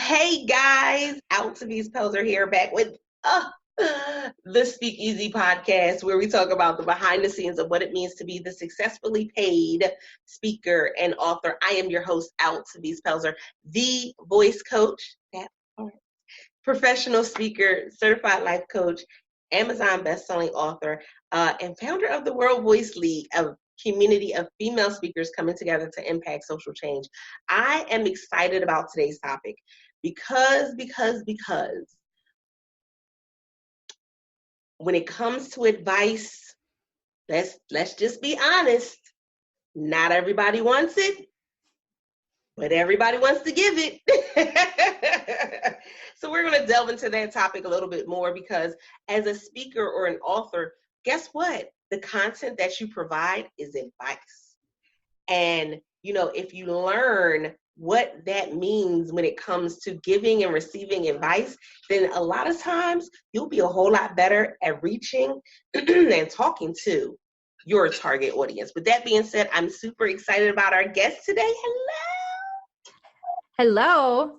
Hey guys, Out to These Pelzer here back with the Speakeasy podcast, where we talk about the behind the scenes of what it means to be the successfully paid speaker and author. I am your host, Out to These Pelzer, the voice coach, professional speaker, certified life coach, Amazon bestselling author, and founder of the World Voice League, a community of female speakers coming together to impact social change. I am excited about today's topic because when it comes to advice, let's just be honest. Not everybody wants it, but everybody wants to give it. So we're going to delve into that topic a little bit more because as a speaker or an author, guess what? The content that you provide is advice. And, if you learn what that means when it comes to giving and receiving advice, then a lot of times you'll be a whole lot better at reaching and talking to your target audience. With that being said, I'm super excited about our guest today. Hello.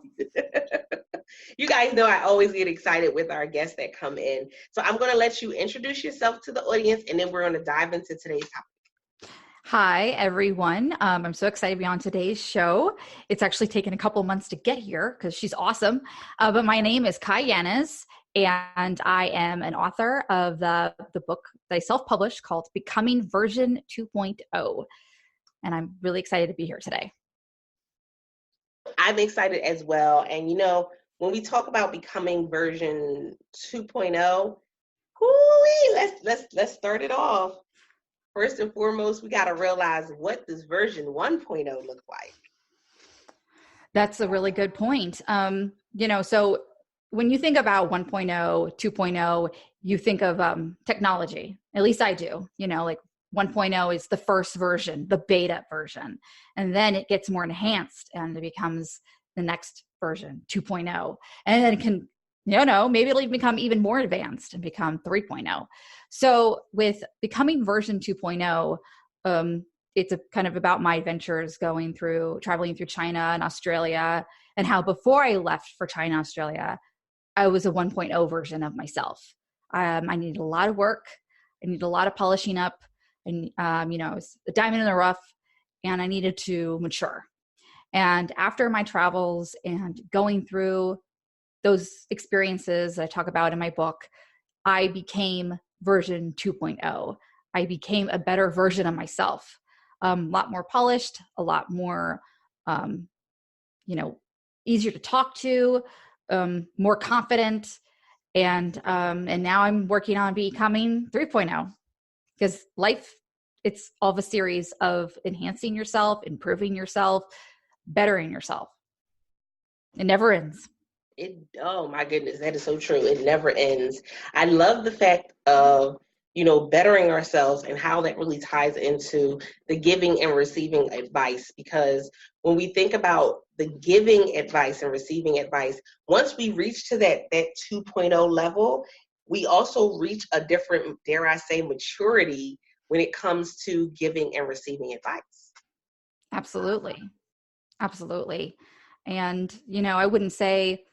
You guys know I always get excited with our guests that come in. So I'm going to let you introduce yourself to the audience, and then we're going to dive into today's topic. Hi, everyone. I'm so excited to be on today's show. It's actually taken a couple months to get here because she's awesome. But my name is Kai Yaniz, and I am an author of the book that I self-published called Becoming Version 2.0. And I'm really excited to be here today. I'm excited as well. And, when we talk about becoming version 2.0, let's start it off. First and foremost, we got to realize what does version 1.0 look like? That's a really good point. So when you think about 1.0, 2.0, you think of technology. At least I do. Like 1.0 is the first version, the beta version. And then it gets more enhanced and it becomes the next version, 2.0. And then it can, maybe it'll even become even more advanced and become 3.0. So with becoming version 2.0, it's kind of about my adventures traveling through China and Australia, and how before I left for China, Australia, I was a 1.0 version of myself. I needed a lot of work. I needed a lot of polishing up. And, I was a diamond in the rough, and I needed to mature. And after my travels and going through those experiences I talk about in my book, I became version 2.0. I became a better version of myself, a lot more polished, a lot more, easier to talk to, more confident. And now I'm working on becoming 3.0. Because life, it's all of a series of enhancing yourself, improving yourself, bettering yourself. It never ends. Oh my goodness, that is so true. It never ends. I love the fact of, bettering ourselves and how that really ties into the giving and receiving advice. Because when we think about the giving advice and receiving advice, once we reach to that 2.0 level, we also reach a different, dare I say, maturity when it comes to giving and receiving advice. Absolutely. And, I wouldn't say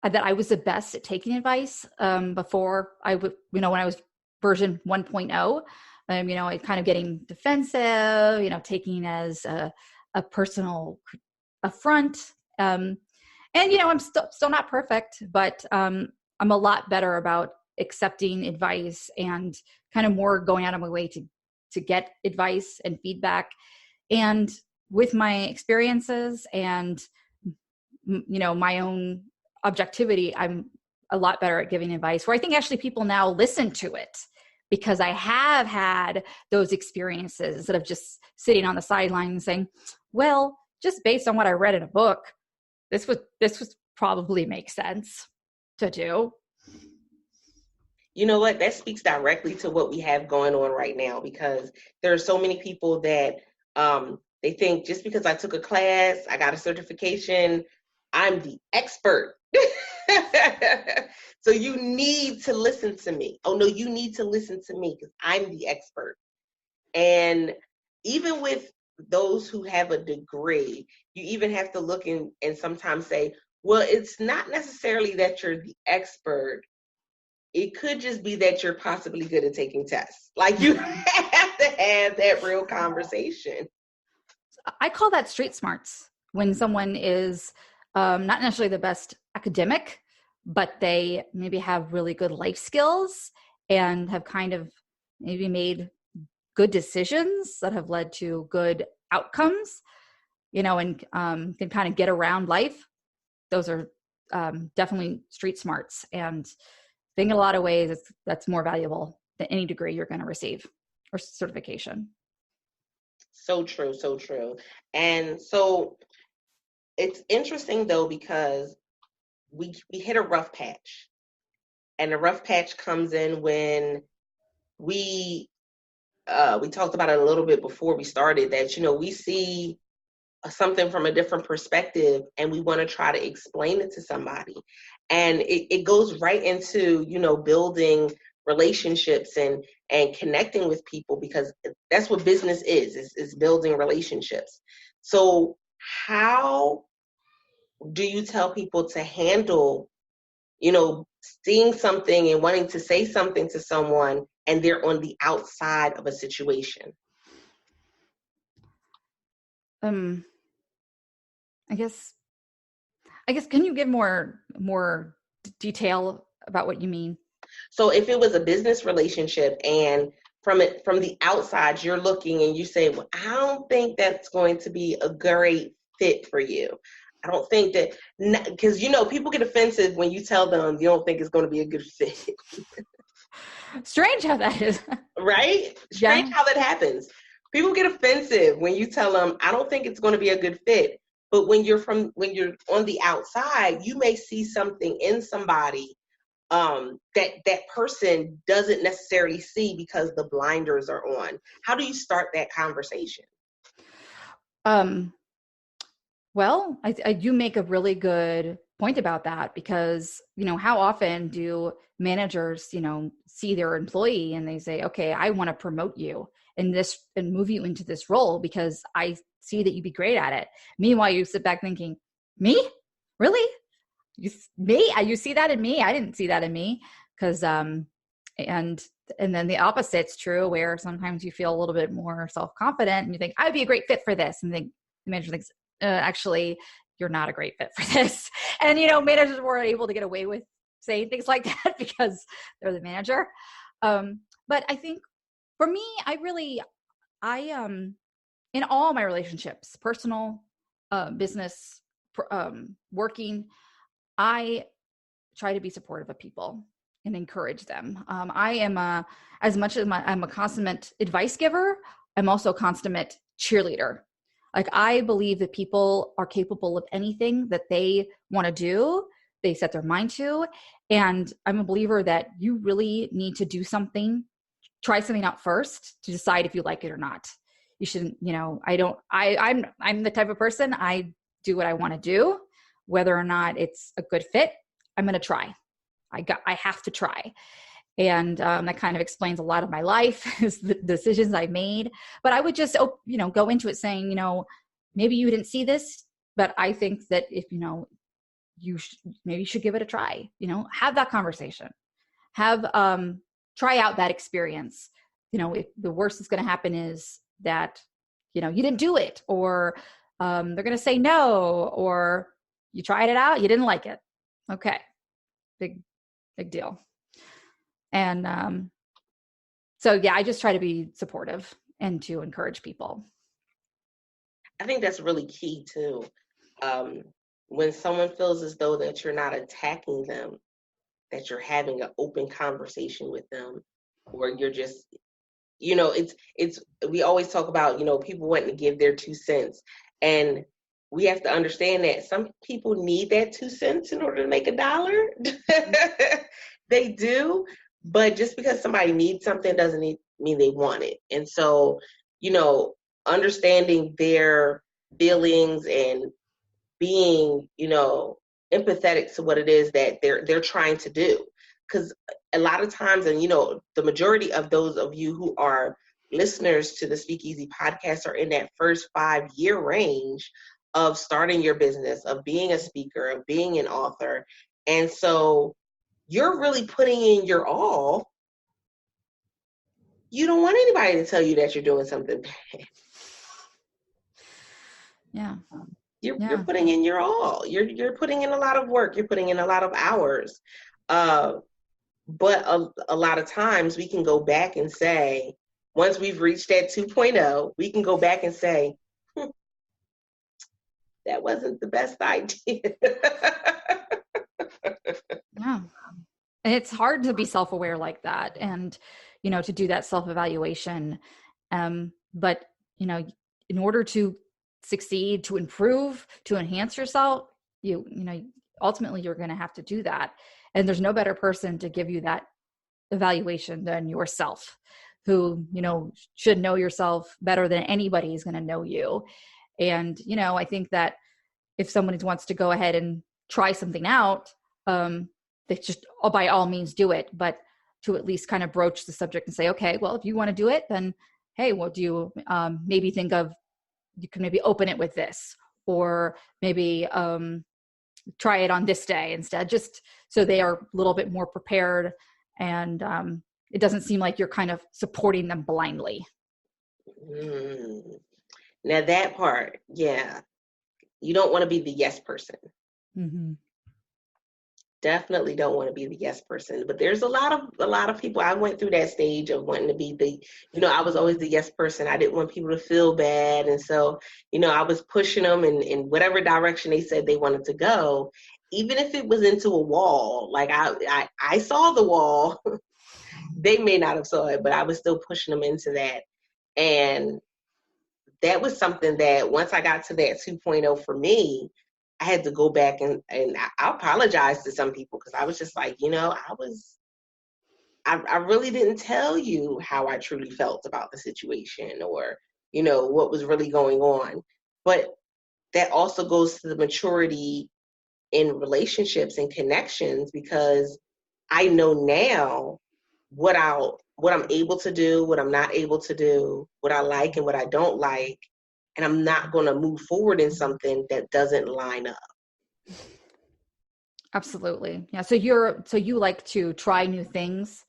that I was the best at taking advice before when I was version 1.0, I kind of getting defensive, taking as a personal affront. And, I'm still not perfect, but I'm a lot better about accepting advice and kind of more going out of my way to get advice and feedback. And with my experiences and, my own objectivity, I'm a lot better at giving advice, where I think actually people now listen to it because I have had those experiences instead of just sitting on the sideline and saying, well, just based on what I read in a book, this would probably make sense to do. You know what? That speaks directly to what we have going on right now, because there are so many people that they think just because I took a class, I got a certification, I'm the expert. So you need to listen to me. Oh no, you need to listen to me because I'm the expert. And even with those who have a degree, you even have to look and sometimes say, Well, it's not necessarily that you're the expert. It could just be that you're possibly good at taking tests. Like you have to have that real conversation. I call that street smarts, when someone is not necessarily the best academic, but they maybe have really good life skills and have kind of maybe made good decisions that have led to good outcomes, and can kind of get around life. Those are definitely street smarts. And I think in a lot of ways, that's more valuable than any degree you're going to receive or certification. So true, so true. And so it's interesting though, because we hit a rough patch. And the rough patch comes in when we talked about it a little bit before we started, that we see something from a different perspective and we want to try to explain it to somebody. And it goes right into building relationships and connecting with people, because that's what business is building relationships. So how do you tell people to handle seeing something and wanting to say something to someone and they're on the outside of a situation? I guess can you give more detail about what you mean? So if it was a business relationship and from the outside, you're looking and you say, well, I don't think that's going to be a great fit for you. I don't think that, because people get offensive when you tell them you don't think it's going to be a good fit. Strange how that is. Right? Strange how that happens. People get offensive when you tell them, I don't think it's going to be a good fit. But when you're on the outside, you may see something in somebody that person doesn't necessarily see because the blinders are on. How do you start that conversation? Well, I do make a really good point about that, because, how often do managers, see their employee and they say, okay, I want to promote you and move you into this role because I see that you'd be great at it. Meanwhile, you sit back thinking, me? Really? You see that in me? I didn't see that in me. Because, and then the opposite's true, where sometimes you feel a little bit more self-confident and you think, I'd be a great fit for this. And the manager thinks, actually, you're not a great fit for this. And, managers were able to get away with saying things like that because they're the manager. But I think for me, in all my relationships, personal, business, working, I try to be supportive of people and encourage them. I am as much as I'm a consummate advice giver, I'm also a consummate cheerleader. Like, I believe that people are capable of anything that they want to do, they set their mind to. And I'm a believer that you really need to do something, try something out first to decide if you like it or not. You shouldn't, I'm the type of person, I do what I want to do, whether or not it's a good fit. I'm going to try. I have to try. And that kind of explains a lot of my life, is the decisions I made. But I would just, go into it saying, maybe you didn't see this, but I think that if, maybe you should give it a try, have that conversation, try out that experience. If the worst that's going to happen is that, you didn't do it, or they're going to say no, or you tried it out, you didn't like it. Okay. Big deal. And so, yeah, I just try to be supportive and to encourage people. I think that's really key too. When someone feels as though that you're not attacking them, that you're having an open conversation with them, or you're just, we always talk about, people wanting to give their 2 cents. And we have to understand that some people need that 2 cents in order to make $1. They do. But just because somebody needs something doesn't mean they want it. And so, understanding their feelings and being, empathetic to what it is that they're trying to do. Because a lot of times, and, the majority of those of you who are listeners to the Speakeasy podcast are in that first 5-year range of starting your business, of being a speaker, of being an author. And so you're really putting in your all. You don't want anybody to tell you that you're doing something bad. Yeah. You're putting in your all. You're putting in a lot of work. You're putting in a lot of hours. But a lot of times we can go back and say, once we've reached that 2.0, we can go back and say, that wasn't the best idea. Yeah. And it's hard to be self-aware like that and, to do that self-evaluation. But, in order to succeed, to improve, to enhance yourself, ultimately you're going to have to do that. And there's no better person to give you that evaluation than yourself, who, should know yourself better than anybody is going to know you. And, I think that if someone wants to go ahead and try something out, they just by all means do it, but to at least kind of broach the subject and say, okay, well, if you want to do it, then, hey, what do you maybe think of, you can maybe open it with this, or maybe try it on this day instead, just so they are a little bit more prepared. And it doesn't seem like you're kind of supporting them blindly. Now that part, yeah. You don't want to be the yes person. Mm-hmm. Definitely don't want to be the yes person. But there's a lot of people. I went through that stage of wanting to be I was always the yes person. I didn't want people to feel bad. And so, I was pushing them in whatever direction they said they wanted to go, even if it was into a wall. Like I saw the wall. They may not have saw it, but I was still pushing them into that. And that was something that once I got to that 2.0 for me, I had to go back and I apologize to some people, because I was just like, I really didn't tell you how I truly felt about the situation, or, what was really going on. But that also goes to the maturity in relationships and connections, because I know now what I'm able to do, what I'm not able to do, what I like and what I don't like. And I'm not going to move forward in something that doesn't line up. Absolutely. Yeah. So you like to try new things,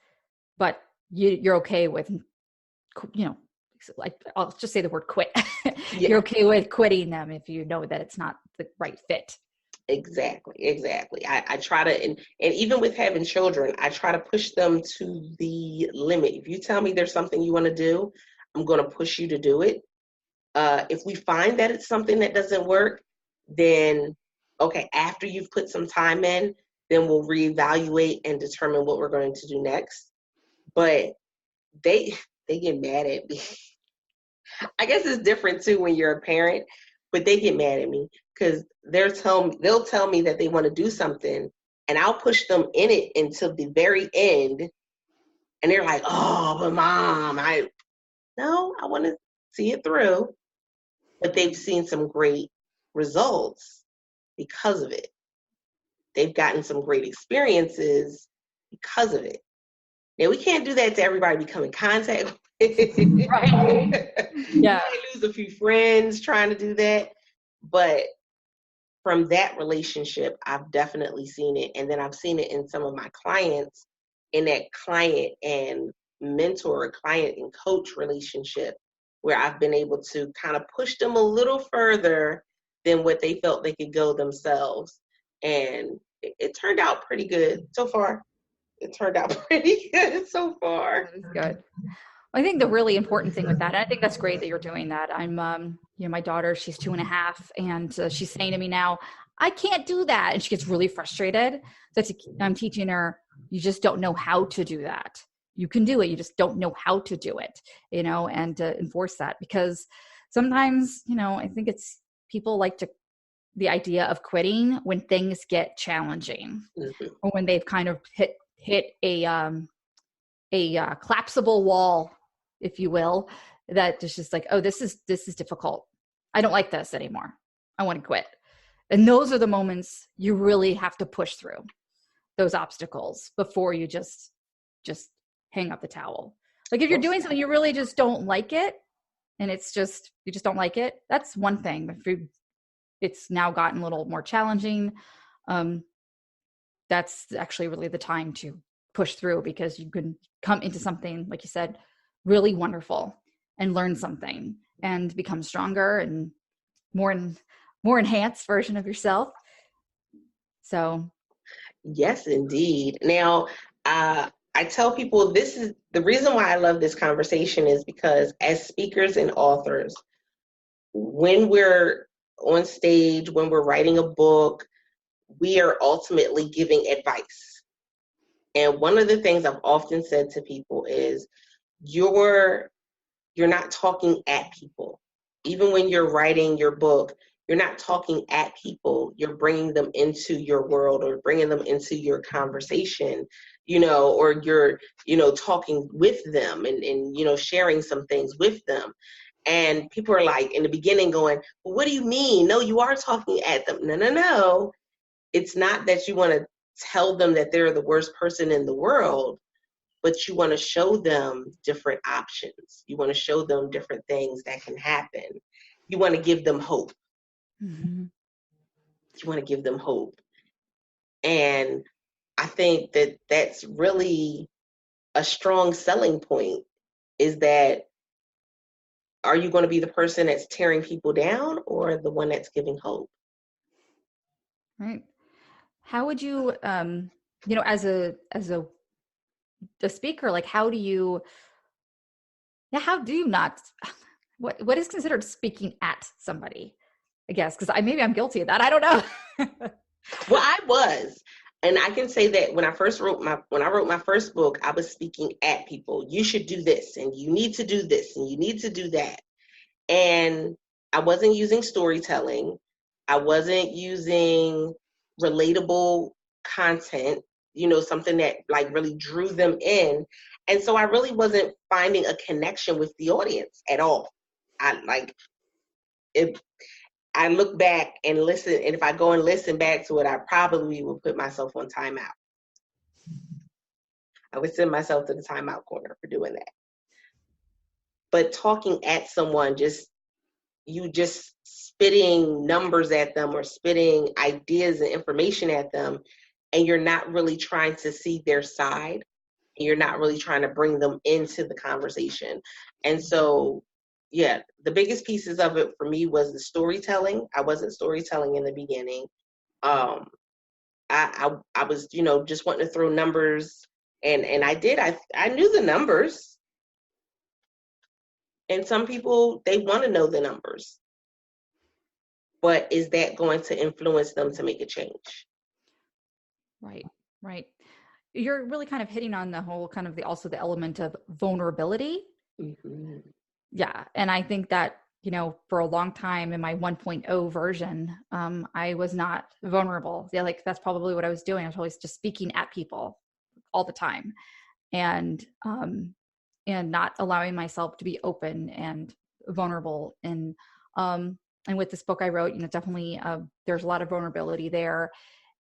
but you're okay with, like, I'll just say the word quit. Yeah. You're okay with quitting them if you know that it's not the right fit. Exactly. I try to, and even with having children, I try to push them to the limit. If you tell me there's something you want to do, I'm going to push you to do it. If we find that it's something that doesn't work, then okay, after you've put some time in, then we'll reevaluate and determine what we're going to do next. But they get mad at me. I guess it's different too when you're a parent, but they get mad at me because they'll tell me that they want to do something, and I'll push them in it until the very end, and they're like, "Oh, but mom, I want to see it through." But they've seen some great results because of it. They've gotten some great experiences because of it. Now, we can't do that to everybody we come in contact with. Right. Yeah. You might lose a few friends trying to do that. But from that relationship, I've definitely seen it. And then I've seen it in some of my clients, in that client and mentor, client and coach relationship, where I've been able to kind of push them a little further than what they felt they could go themselves. And it turned out pretty good so far. It turned out pretty good so far. That is good. I think the really important thing with that, and I think that's great that you're doing that. I'm, my daughter, she's 2.5, and she's saying to me now, I can't do that. And she gets really frustrated. So I'm teaching her, you just don't know how to do that. You can do it. You just don't know how to do it, and to enforce that, because sometimes, I think it's people like the idea of quitting when things get challenging, mm-hmm. or when they've kind of hit a collapsible wall, if you will, that is just like, oh, this is difficult. I don't like this anymore. I want to quit. And those are the moments you really have to push through those obstacles before you just hang up the towel. Like if you're doing something you really just don't like it, and it's just, you just don't like it, that's one thing. If you it's now gotten a little more challenging, that's actually really the time to push through, because you can come into something, like you said, really wonderful and learn something and become stronger and more enhanced version of yourself. So Yes, indeed. Now, I tell people this is the reason why I love this conversation is because as speakers and authors, when we're on stage, when we're writing a book, we are ultimately giving advice. And one of the things I've often said to people is you're not talking at people. Even when you're writing your book, you're not talking at people. You're bringing them into your world or bringing them into your conversation, or you're, talking with them and sharing some things with them. And people are like, in the beginning going, well, what do you mean? No, you are talking at them. No. It's not that you want to tell them that they're the worst person in the world, but you want to show them different options. You want to show them different things that can happen. You want to give them hope. mm-hmm. You want to give them hope. And I think that that's really a strong selling point, is that are you going to be the person that's tearing people down or the one that's giving hope? Right. How would you, as a speaker, like how do you not, what is considered speaking at somebody? I guess, because maybe I'm guilty of that. I don't know. Well, I was. And I can say that when I wrote my first book, I was speaking at people. You should do this, and you need to do this, and you need to do that. And I wasn't using storytelling. I wasn't using relatable content, something that like really drew them in. And so I really wasn't finding a connection with the audience at all. I look back and listen, and if I go and listen back to it, I probably would put myself on timeout. I would send myself to the timeout corner for doing that. But talking at someone, just spitting numbers at them or spitting ideas and information at them, and you're not really trying to see their side. You're not really trying to bring them into the conversation. And so, yeah, the biggest pieces of it for me was the storytelling. I wasn't storytelling in the beginning. I was, just wanting to throw numbers, and I did. I knew the numbers. And some people, they want to know the numbers. But is that going to influence them to make a change? Right. You're really kind of hitting on the whole kind of also the element of vulnerability. Mm-hmm. Yeah. And I think that, for a long time in my 1.0 version, I was not vulnerable. Yeah, like that's probably what I was doing. I was always just speaking at people all the time, and not allowing myself to be open and vulnerable. And with this book I wrote, definitely there's a lot of vulnerability there.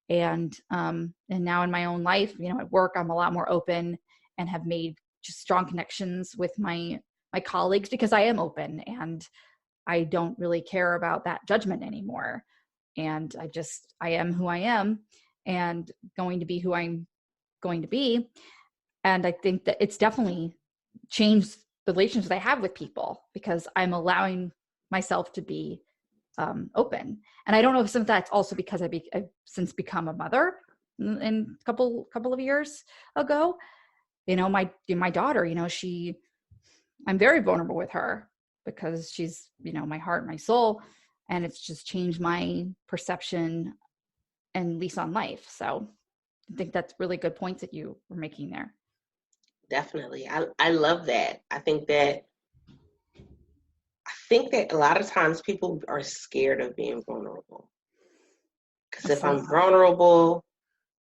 And now in my own life, at work, I'm a lot more open and have made just strong connections with my colleagues, because I am open and I don't really care about that judgment anymore. And I am who I am and going to be who I'm going to be. And I think that it's definitely changed the relationships I have with people, because I'm allowing myself to be open. And I don't know if some of that's also because I've since become a mother in a couple of years ago. My daughter, I'm very vulnerable with her because she's, my heart, my soul, and it's just changed my perception and lease on life. So I think that's really good points that you were making there. Definitely. I love that. I think that a lot of times people are scared of being vulnerable. Because if I'm vulnerable,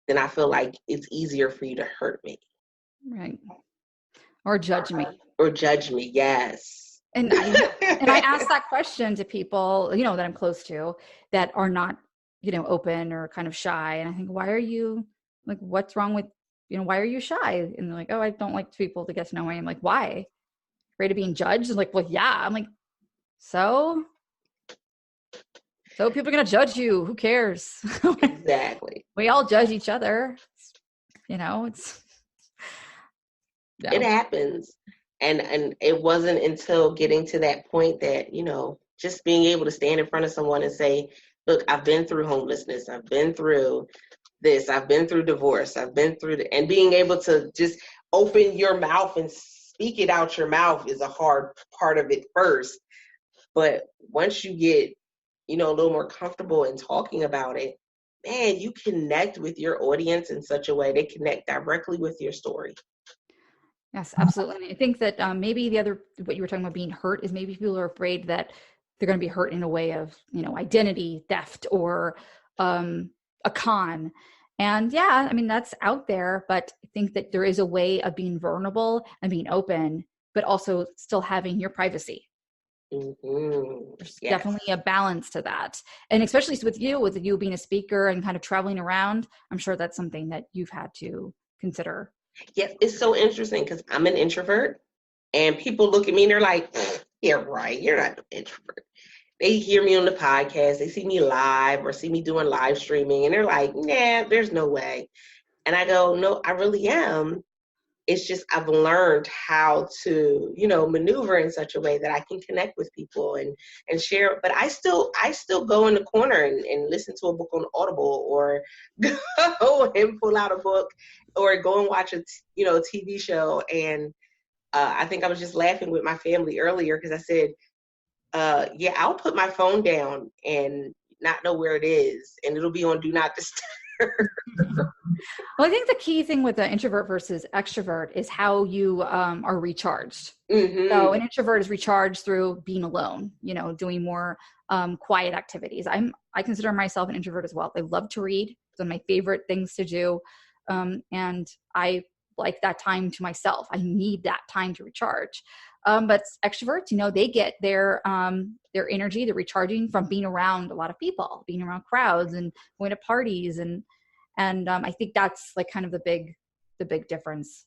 then I feel like it's easier for you to hurt me. Right. Or judge me. Yes. And I ask that question to people, that I'm close to, that are not, open or kind of shy. And I think, why are you, like, what's wrong with, why are you shy? And they're like, oh, I don't like people to get to know me. I'm like, why? Afraid of being judged? I'm like, well, yeah. I'm like, so? So people are going to judge you. Who cares? Exactly. We all judge each other. It's. It happens. And it wasn't until getting to that point that, just being able to stand in front of someone and say, look, I've been through homelessness. I've been through this. I've been through divorce. I've been through and being able to just open your mouth and speak it out your mouth is a hard part of it first. But once you get, a little more comfortable in talking about it, man, you connect with your audience in such a way they connect directly with your story. Yes, absolutely. And I think that maybe what you were talking about being hurt is maybe people are afraid that they're going to be hurt in a way of, identity theft or a con. And yeah, I mean, that's out there, but I think that there is a way of being vulnerable and being open, but also still having your privacy. Mm-hmm. There's definitely a balance to that. And especially with you being a speaker and kind of traveling around, I'm sure that's something that you've had to consider. Yes, it's so interesting because I'm an introvert and people look at me and they're like, yeah, right, you're not an introvert. They hear me on the podcast, they see me live or see me doing live streaming and they're like, nah, there's no way. And I go, no, I really am. It's just I've learned how to, maneuver in such a way that I can connect with people and share. But I still go in the corner and listen to a book on Audible or go and pull out a book or go and watch a TV show. And I think I was just laughing with my family earlier because I said, I'll put my phone down and not know where it is, and it'll be on Do Not Disturb. Well, I think the key thing with the introvert versus extrovert is how you are recharged. Mm-hmm. So an introvert is recharged through being alone, doing more quiet activities. I consider myself an introvert as well. I love to read. It's one of my favorite things to do. And I like that time to myself. I need that time to recharge. But extroverts, they get their energy, they're recharging from being around a lot of people, being around crowds and going to parties. And I think that's like kind of the big difference.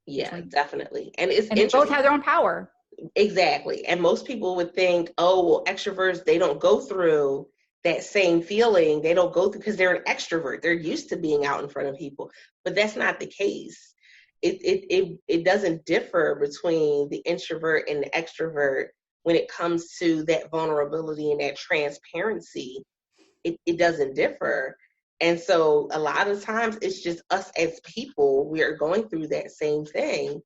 Yeah, definitely. And they both have their own power. Exactly. And most people would think, oh, well, extroverts, they don't go through that same feeling. They don't go through because they're an extrovert. They're used to being out in front of people, but that's not the case. It doesn't differ between the introvert and the extrovert when it comes to that vulnerability and that transparency. It doesn't differ. And so a lot of times it's just us as people, we are going through that same thing.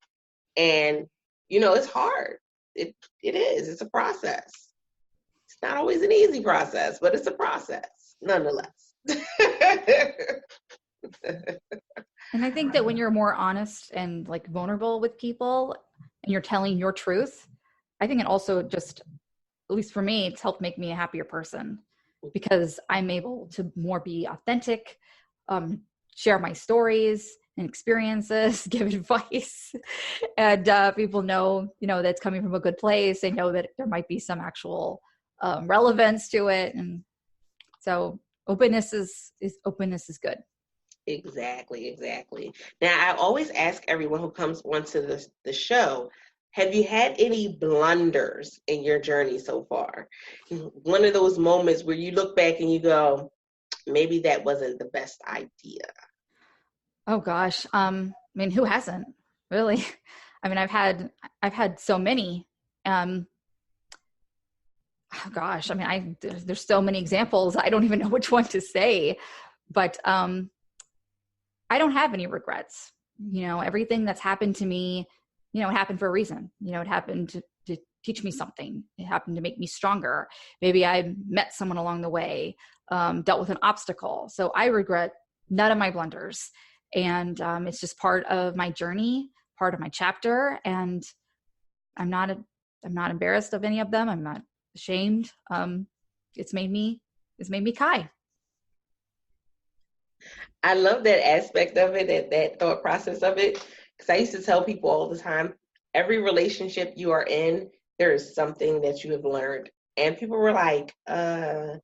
And, it's hard. It is. It's a process. It's not always an easy process, but it's a process nonetheless. And I think that when you're more honest and like vulnerable with people and you're telling your truth, I think it also just, at least for me, it's helped make me a happier person because I'm able to more be authentic, share my stories and experiences, give advice, and people know, that's coming from a good place. They know that there might be some actual relevance to it. And so openness is good. Exactly. Now, I always ask everyone who comes onto the show, have you had any blunders in your journey so far? One of those moments where you look back and you go, maybe that wasn't the best idea. Oh gosh. I mean, who hasn't really? I mean, I've had so many. Oh gosh. I mean, there's so many examples. I don't even know which one to say, but I don't have any regrets. Everything that's happened to me, it happened for a reason. It happened to teach me something. It happened to make me stronger. Maybe I met someone along the way, dealt with an obstacle. So I regret none of my blunders. And it's just part of my journey, part of my chapter. And I'm not embarrassed of any of them. I'm not ashamed. It's made me Kai. I love that aspect of it, that thought process of it, because I used to tell people all the time, every relationship you are in, there is something that you have learned. And people were like, I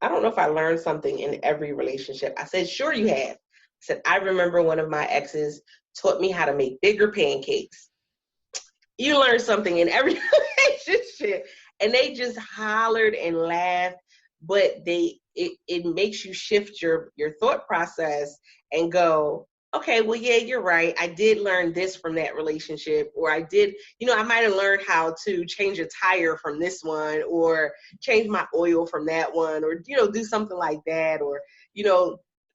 don't know if I learned something in every relationship. I said, sure you have. I said, I remember one of my exes taught me how to make bigger pancakes. You learn something in every relationship. And they just hollered and laughed. but it makes you shift your thought process and go, okay, well, yeah, you're right. I did learn this from that relationship, or I did, I might have learned how to change a tire from this one, or change my oil from that one, or, do something like that, or,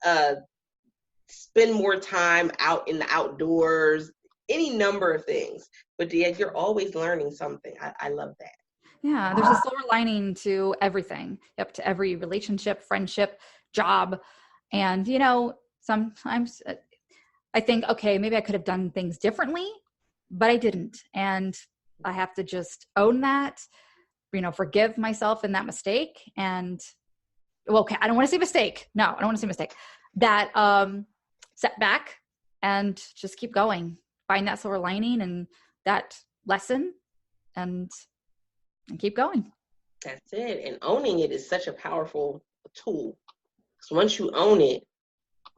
uh, spend more time out in the outdoors, any number of things. But yeah, you're always learning something. I love that. Yeah, there's a silver lining to everything, yep, to every relationship, friendship, job. And, sometimes I think, okay, maybe I could have done things differently, but I didn't. And I have to just own that, forgive myself in that mistake. And, well, okay, I don't want to say mistake. No, I don't want to say mistake. That setback, and just keep going. Find that silver lining and that lesson, and keep going. That's it. And owning it is such a powerful tool. So once you own it,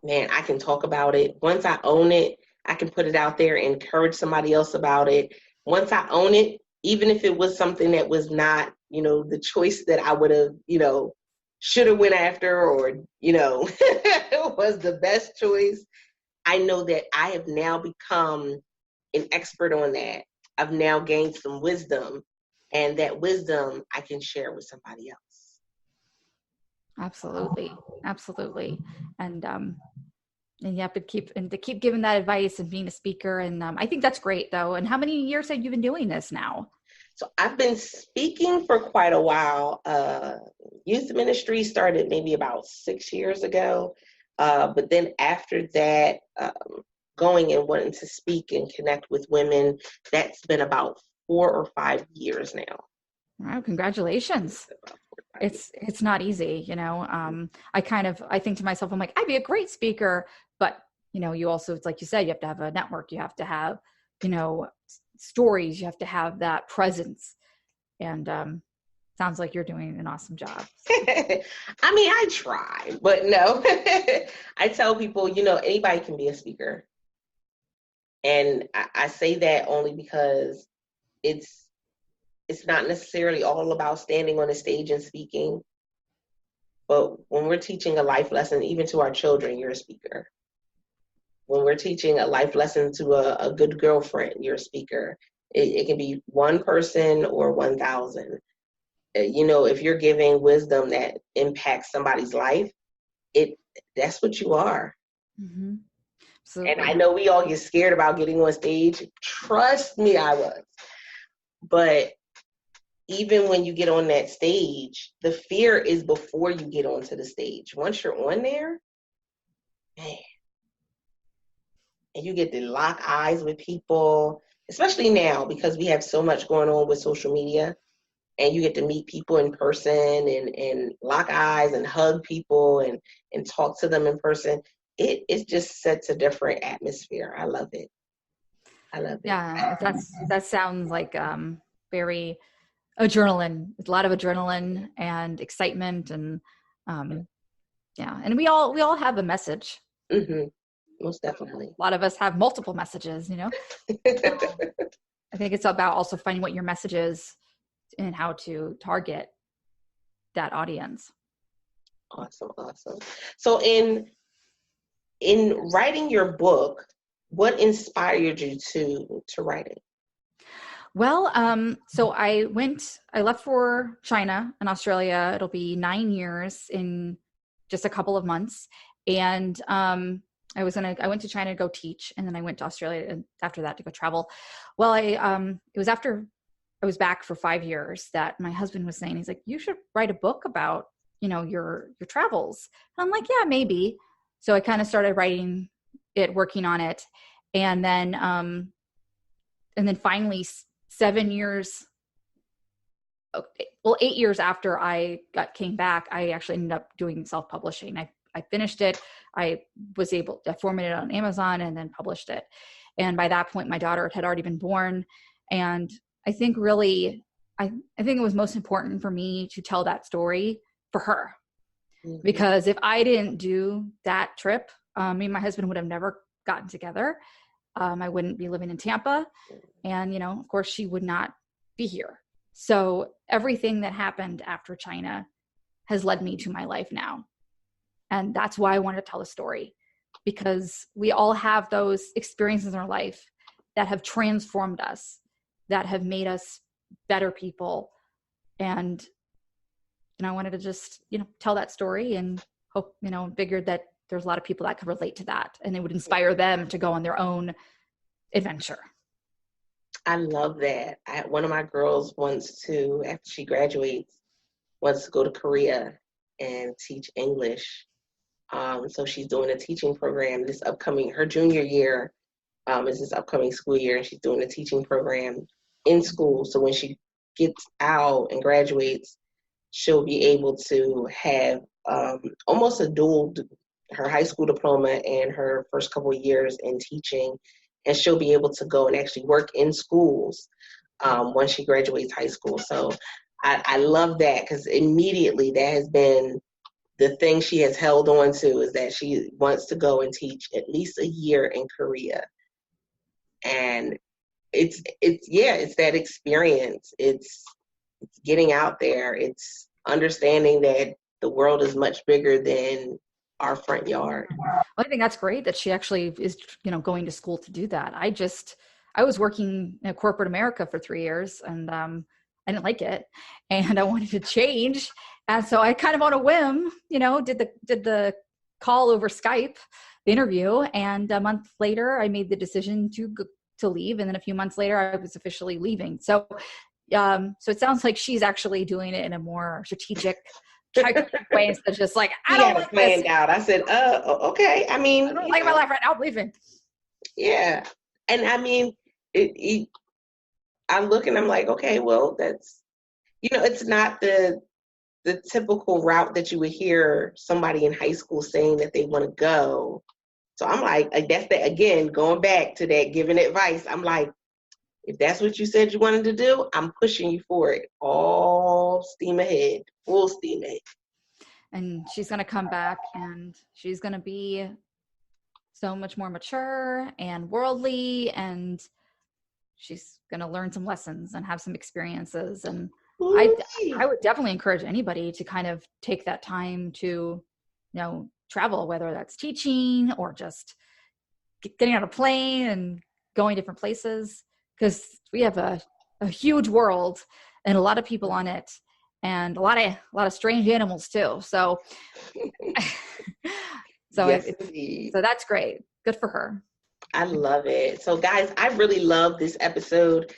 man, I can talk about it. Once I own it, I can put it out there and encourage somebody else about it. Once I own it, even if it was something that was not, the choice that I would have, should have went after, or, was the best choice, I know that I have now become an expert on that. I've now gained some wisdom, and that wisdom I can share with somebody else. Absolutely. And you have to keep giving that advice and being a speaker. And I think that's great, though. And how many years have you been doing this now? So I've been speaking for quite a while. Youth ministry started maybe about 6 years ago. But then after that, going and wanting to speak and connect with women, that's been about 4 or 5 years now. Wow, congratulations. It's not easy, I think to myself, I'm like, I'd be a great speaker, but you also, it's like you said, you have to have a network, you have to have, stories, you have to have that presence. And sounds like you're doing an awesome job. I mean, I try, but no. I tell people, anybody can be a speaker. And I say that only because it's not necessarily all about standing on a stage and speaking. But when we're teaching a life lesson, even to our children, you're a speaker. When we're teaching a life lesson to a good girlfriend, you're a speaker. It can be one person or 1,000. If you're giving wisdom that impacts somebody's life, that's what you are. Mm-hmm. And I know we all get scared about getting on stage. Trust me, I was. But even when you get on that stage, the fear is before you get onto the stage. Once you're on there, man, and you get to lock eyes with people, especially now because we have so much going on with social media, and you get to meet people in person and lock eyes and hug people and talk to them in person. It just sets a different atmosphere. I love it. Yeah, that sounds like very adrenaline, a lot of adrenaline and excitement, and and we all have a message. Mm-hmm. Most definitely. A lot of us have multiple messages, So I think it's about also finding what your message is and how to target that audience. Awesome. So in writing your book, what inspired you to write it? Well, so I left for China and Australia. It'll be 9 years in just a couple of months. And I went to China to go teach, and then I went to Australia and after that to go travel. Well, it was after I was back for 5 years that my husband was saying, he's like, you should write a book about, your travels. And I'm like, yeah, maybe. So I kind of started writing it, working on it. And then finally 7 years, 8 years after I came back, I actually ended up doing self-publishing. I finished it. I formatted it on Amazon and then published it. And by that point, my daughter had already been born. And I think really, I think it was most important for me to tell that story for her. Mm-hmm. Because if I didn't do that trip, me and my husband would have never gotten together. I wouldn't be living in Tampa. And, of course, she would not be here. So everything that happened after China has led me to my life now. And that's why I wanted to tell the story, because we all have those experiences in our life that have transformed us, that have made us better people. And I wanted to just, tell that story and hope, figured that there's a lot of people that could relate to that and it would inspire them to go on their own adventure. I love that. One of my girls wants to, after she graduates, wants to go to Korea and teach English. So she's doing a teaching program her junior year is this upcoming school year, and she's doing a teaching program in school. So when she gets out and graduates, she'll be able to have almost a dual, her high school diploma and her first couple of years in teaching, and she'll be able to go and actually work in schools once she graduates high school. So I love that, because immediately that has been the thing she has held on to, is that she wants to go and teach at least a year in Korea. And it's that experience. It's getting out there. It's understanding that the world is much bigger than our front yard. Well, I think that's great that she actually is, going to school to do that. I was working in corporate America for 3 years, and I didn't like it, and I wanted to change. And so I kind of on a whim, did the call over Skype, the interview, and a month later I made the decision to leave. And then a few months later I was officially leaving. So it sounds like she's actually doing it in a more strategic way instead of just like, I don't like planned out. I said, okay. I mean, I don't like my life right now. I'm leaving. Yeah. And I mean, I look and I'm like, okay, well, that's, it's not the typical route that you would hear somebody in high school saying that they want to go. So I'm like, that's that, again, going back to that giving advice. I'm like, if that's what you said you wanted to do, I'm pushing you for it. All steam ahead, full steam ahead. And she's going to come back and she's going to be so much more mature and worldly, and she's going to learn some lessons and have some experiences. And I would definitely encourage anybody to kind of take that time to, travel, whether that's teaching or just getting on a plane and going different places, because we have a huge world and a lot of people on it, and a lot of strange animals too. So, so that's great. Good for her. I love it. So guys, I really love this episode,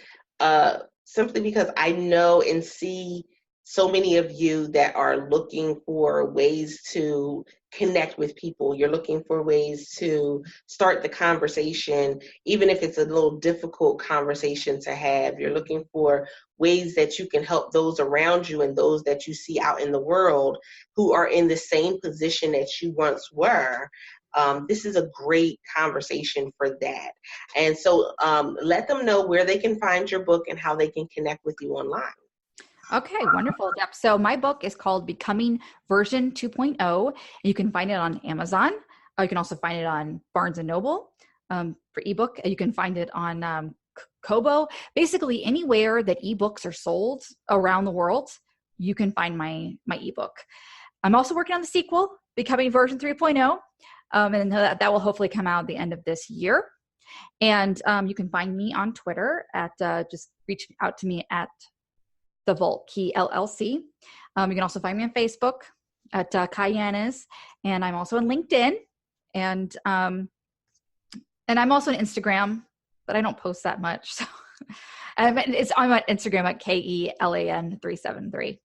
simply because I know and see so many of you that are looking for ways to connect with people. You're looking for ways to start the conversation, even if it's a little difficult conversation to have. You're looking for ways that you can help those around you and those that you see out in the world who are in the same position that you once were. This is a great conversation for that. And so let them know where they can find your book and how they can connect with you online. Okay, wonderful. Yep. So my book is called Becoming Version 2.0. You can find it on Amazon. You can also find it on Barnes & Noble for ebook. You can find it on Kobo. Basically, anywhere that ebooks are sold around the world, you can find my ebook. I'm also working on the sequel, Becoming Version 3.0. And that will hopefully come out at the end of this year. And you can find me on Twitter at just reach out to me at The Vault Key LLC. You can also find me on Facebook at Kai Yaniz, and I'm also on LinkedIn, and I'm also on Instagram, but I don't post that much. So I'm on Instagram at KELAN373.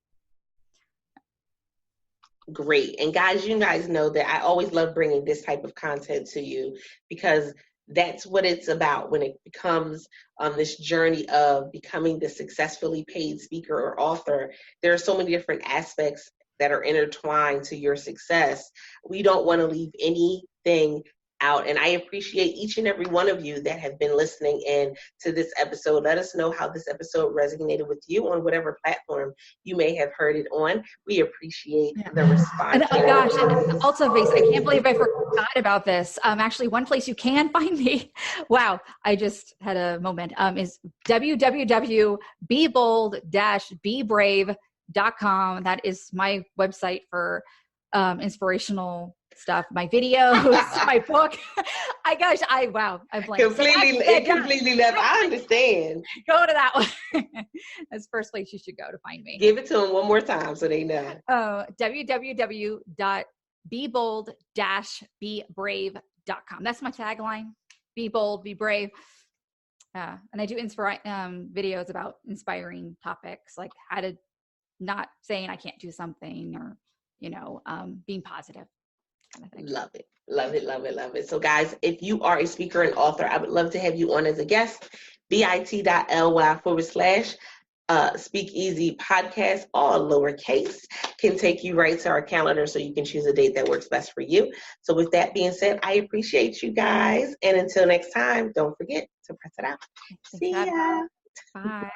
Great. And guys, you guys know that I always love bringing this type of content to you, because that's what it's about when it becomes this journey of becoming the successfully paid speaker or author. There are so many different aspects that are intertwined to your success. We don't want to leave anything out. And I appreciate each and every one of you that have been listening in to this episode. Let us know how this episode resonated with you on whatever platform you may have heard it on. We appreciate the response. And oh gosh, and also, Face, I can't believe I forgot about this. Actually, one place you can find me, wow, I just had a moment, is www.bebold-bebrave.com. bebrave.com. That is my website for inspirational stuff, my videos, my book. I'm blank. Completely left. I understand. Go to that one. That's the first place you should go to find me. Give it to them one more time so they know. www.bebold-bebrave.com. That's my tagline. Be bold, be brave. And I do videos about inspiring topics, like how to not saying I can't do something, or, being positive. Kind of thing. Love it. Love it. Love it. Love it. So guys, if you are a speaker and author, I would love to have you on as a guest. bit.ly/Speakeasy podcast, all lowercase, can take you right to our calendar so you can choose a date that works best for you. So with that being said, I appreciate you guys. And until next time, don't forget to press it out. See ya. Bye.